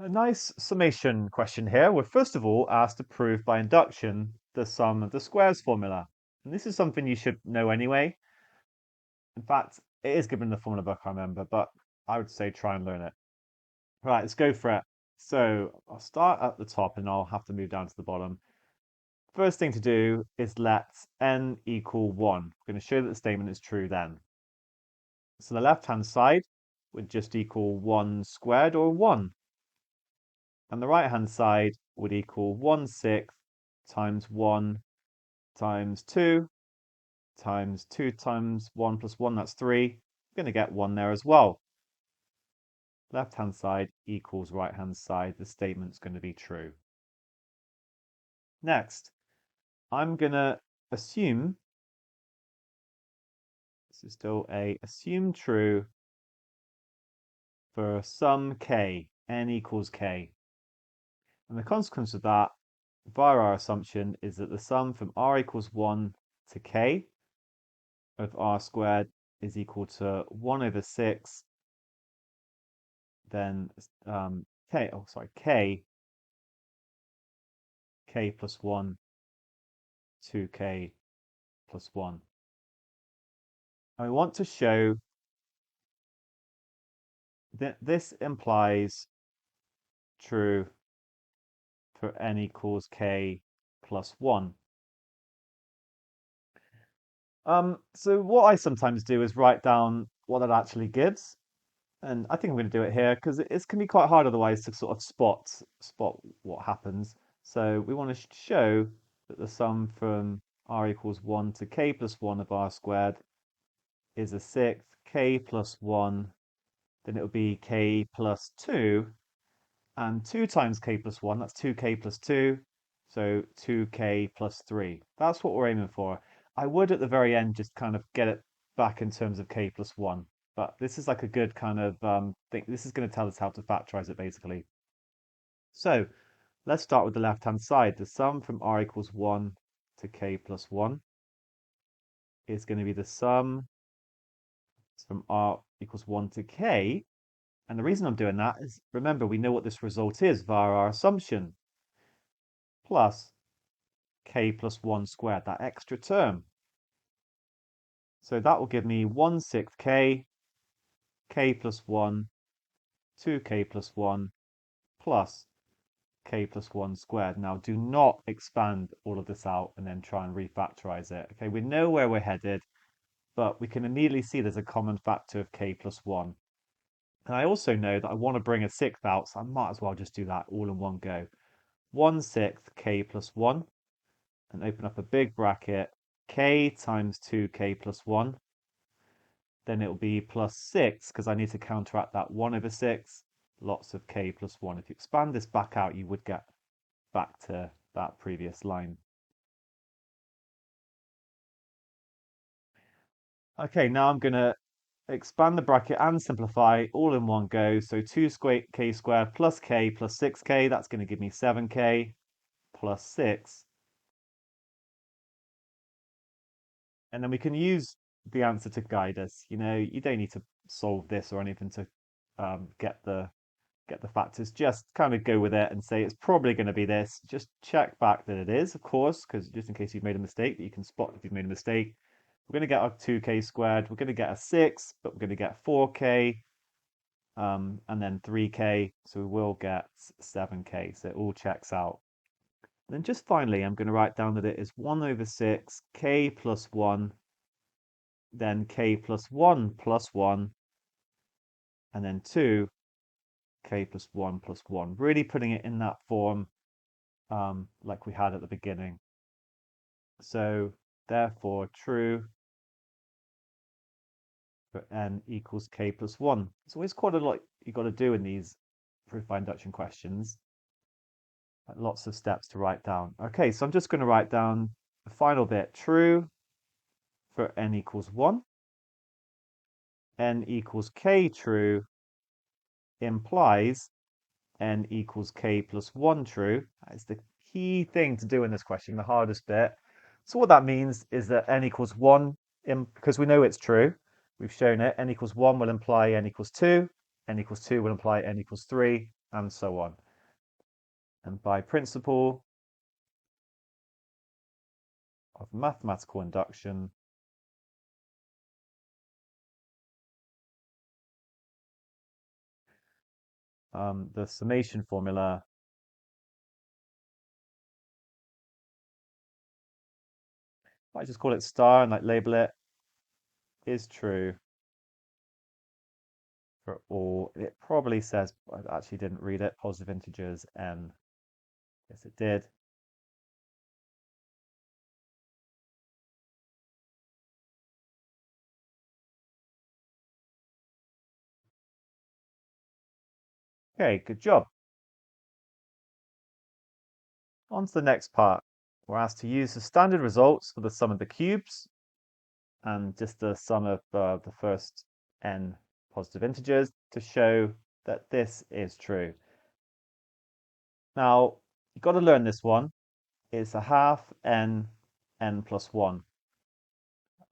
A nice summation question here. We're first of all asked to prove by induction the sum of the squares formula. And this is something you should know anyway. In fact, it is given in the formula book, I remember, but I would say try and learn it. Right, let's go for it. So I'll start at the top and I'll have to move down to the bottom. First thing to do is let n equal 1. We're going to show that the statement is true then. So the left-hand side would just equal 1 squared or 1. And the right-hand side would equal 1/6 times 1 times 2 times 2 times 1 plus 1, that's 3. We're going to get 1 there as well. Left-hand side equals right-hand side. The statement's going to be true. Next, I'm going to assume, this is still a assume true for sum k, n equals k. And the consequence of that, via our assumption, is that the sum from r equals 1 to k of r squared is equal to 1/6, then k plus 1 2k plus 1. And we want to show that this implies true for n equals k plus 1. So what I sometimes do is write down what that actually gives. And I think I'm going to do it here because it can be quite hard otherwise to sort of spot what happens. So we want to show that the sum from r equals 1 to k plus 1 of r squared is a sixth, k plus 1, then it will be k plus 2, and 2 times k plus 1, that's 2k plus 2, so 2k plus 3. That's what we're aiming for. I would at the very end just kind of get it back in terms of k plus 1. But this is like a good kind of thing. This is going to tell us how to factorize it basically. So let's start with the left-hand side. The sum from r equals 1 to k plus 1 is going to be the sum from r equals 1 to k. And the reason I'm doing that is, remember, we know what this result is via our assumption. Plus k plus 1 squared, that extra term. So that will give me 1/6 k plus 1, 2k plus 1, plus k plus 1 squared. Now, do not expand all of this out and then try and refactorize it. Okay, we know where we're headed, but we can immediately see there's a common factor of k plus 1. And I also know that I want to bring a sixth out, so I might as well just do that all in one go. 1/6 k plus 1, and open up a big bracket, k times 2k plus 1. Then it will be plus 6, because I need to counteract that 1/6, lots of k plus 1. If you expand this back out, you would get back to that previous line. Okay, now I'm going to expand the bracket and simplify all in one go. So 2k squared plus k plus 6k, that's going to give me 7k plus 6. And then we can use the answer to guide us. You know, you don't need to solve this or anything to get the factors. Just kind of go with it and say it's probably going to be this. Just check back that it is, of course, because just in case you've made a mistake, that you can spot if you've made a mistake. We're going to get our 2k squared. We're going to get a 6, but we're going to get 4k, and then 3k. So we will get 7k. So it all checks out. And then just finally, I'm going to write down that it is 1/6 k plus 1, then k plus 1 plus 1, and then 2 k plus 1 plus 1. Really putting it in that form like we had at the beginning. So therefore true for n equals k plus 1. It's always quite a lot you've got to do in these proof by induction questions. Lots of steps to write down. Okay, so I'm just going to write down the final bit. True for n equals 1. N equals k true implies n equals k plus 1 true. That is the key thing to do in this question, the hardest bit. So what that means is that n equals 1, because we know it's true, we've shown it, n equals 1 will imply n equals 2, n equals 2 will imply n equals 3, and so on. And by principle of mathematical induction, the summation formula I just call it star and like label it, is true for all. It probably says, I actually didn't read it, positive integers n. Yes, it did. Okay, good job. On to the next part. We're asked to use the standard results for the sum of the cubes and just the sum of the first n positive integers to show that this is true. Now, you've got to learn this one. It's a half n plus 1.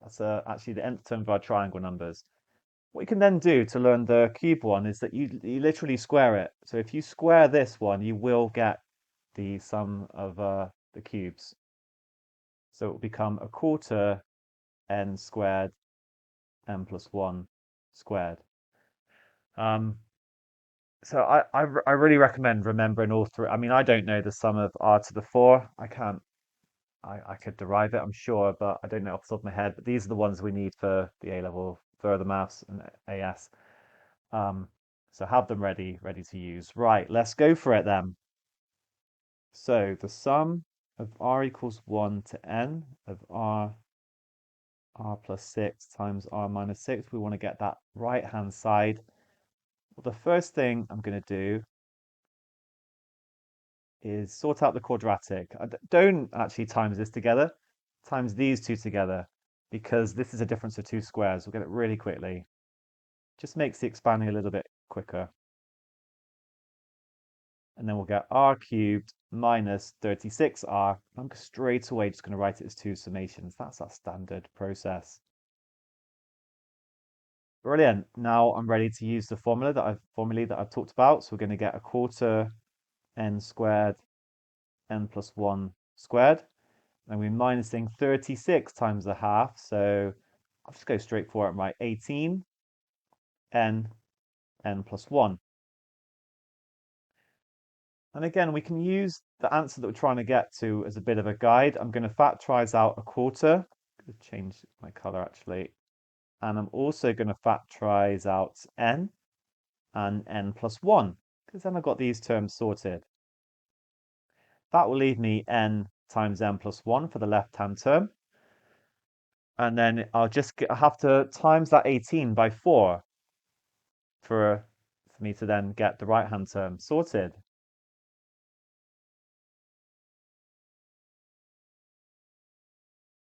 That's actually the nth term of our triangle numbers. What you can then do to learn the cube one is that you literally square it. So if you square this one, you will get the sum of the cubes. So it will become a quarter n squared n plus 1 squared. So I really recommend remembering all three. I mean, I don't know the sum of r to the 4. I can't. I could derive it, I'm sure, but I don't know off the top of my head. But these are the ones we need for the A level further maths and AS. So have them ready to use. Right, let's go for it then. So the sum of r equals 1 to n of r plus 6 times r minus 6. We want to get that right-hand side. Well, the first thing I'm going to do is sort out the quadratic. Don't actually times this together. Times these two together, because this is a difference of two squares. We'll get it really quickly. Just makes the expanding a little bit quicker. And then we'll get r cubed minus 36r. I'm straight away just going to write it as two summations. That's our standard process. Brilliant. Now I'm ready to use the formula that I've talked about. So we're going to get a quarter n squared n plus 1 squared. And we're minusing 36 times a half. So I'll just go straight for it and write 18 n plus 1. And again, we can use the answer that we're trying to get to as a bit of a guide. I'm going to factorize out a quarter. Change my color actually. And I'm also going to factorize out n and n plus 1, because then I've got these terms sorted. That will leave me n times n plus 1 for the left-hand term. And then I have to times that 18 by 4 for me to then get the right-hand term sorted.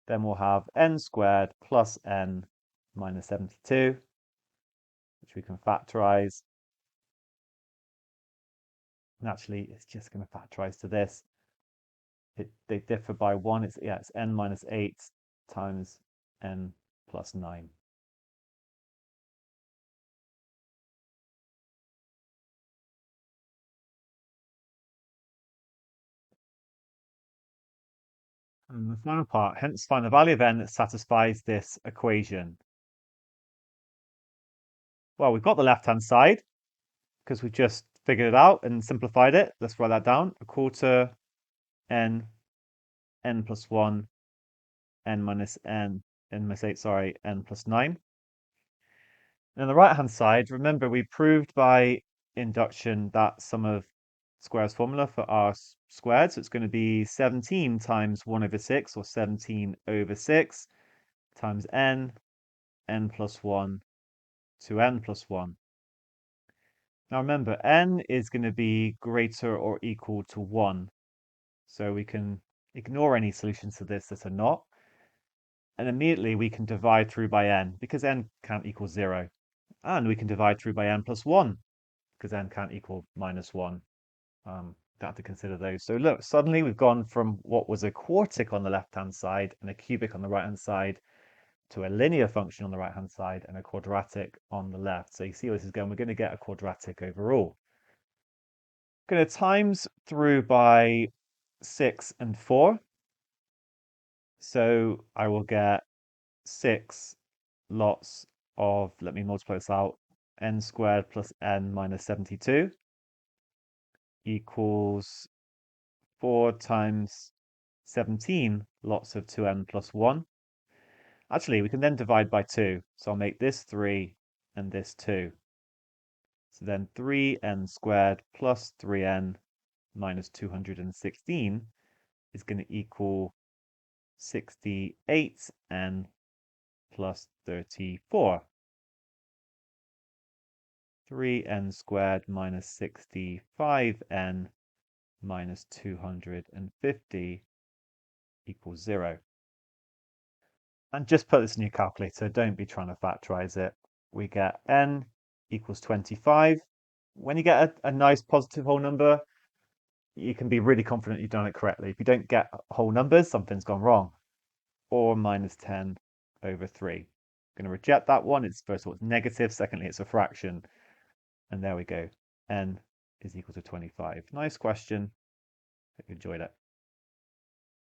Then we'll have n squared plus n minus 72, which we can factorize. And actually, it's just going to factorize to this. They differ by 1. It's n minus 8 times n plus 9. And the final part, hence find the value of n that satisfies this equation. Well, we've got the left-hand side because we've just figured it out and simplified it. Let's write that down. A quarter n plus 1, n minus 8, sorry, n plus 9. And on the right-hand side, remember we proved by induction that sum of squares formula for r squared. So it's going to be 17 times 1 over 6, or 17 over 6, times n plus 1 to n plus 1. Now remember, n is going to be greater or equal to 1. So we can ignore any solutions to this that are not. And immediately we can divide through by n, because n can't equal 0. And we can divide through by n plus 1, because n can't equal minus 1. Don't have to consider those. So look, suddenly we've gone from what was a quartic on the left-hand side and a cubic on the right-hand side to a linear function on the right-hand side and a quadratic on the left. So you see where this is going. We're going to get a quadratic overall. Going to times through by 6 and 4. So I will get 6 lots of, let me multiply this out, n squared plus n minus 72 equals 4 times 17 lots of 2n plus 1. Actually, we can then divide by 2. So I'll make this 3 and this 2. So then 3n squared plus 3n minus 216 is going to equal 68n plus 34. 3n squared minus 65n minus 250 equals 0. And just put this in your calculator, don't be trying to factorize it. We get n equals 25. When you get a nice positive whole number, you can be really confident you've done it correctly. If you don't get whole numbers, something's gone wrong. Or minus 10 over 3. I'm going to reject that one. It's first of all, it's negative. Secondly, it's a fraction. And there we go. N is equal to 25. Nice question. Hope you enjoyed it.